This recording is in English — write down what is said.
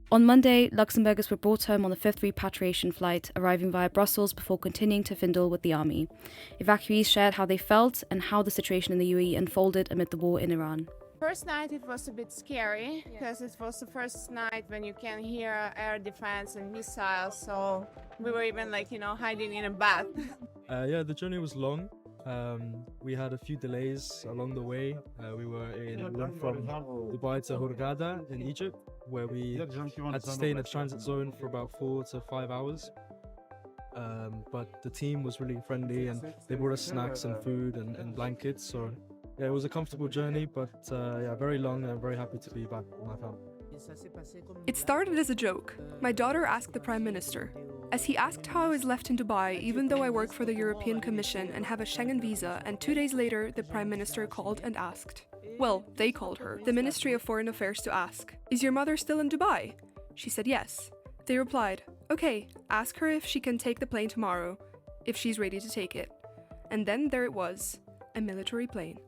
On Monday, Luxembourgers were brought home on the 5th repatriation flight, arriving via Brussels before continuing to Findel with the army. Evacuees shared how they felt and how the situation in the UAE unfolded amid the war in Iran. First night it was a bit scary because it was the first night when you can hear air defense and missiles, so we were even hiding in a bath. Yeah, the journey was long. We had a few delays along the way. We went from Dubai to Hurghada in Egypt, where we had to stay in a transit zone for about 4 to 5 hours. But the team was really friendly and they brought us snacks and food and blankets. So yeah, it was a comfortable journey, but yeah, very long, and I'm very happy to be back with my family. It started as a joke. My daughter asked the Prime Minister, as he asked how I was left in Dubai even though I work for the European Commission and have a Schengen visa, and 2 days later the Prime Minister called and asked. Well, they called her, the Ministry of Foreign Affairs, to ask, "Is your mother still in Dubai?" She said yes. They replied, "Okay, ask her if she can take the plane tomorrow, if she's ready to take it." And then there it was, a military plane.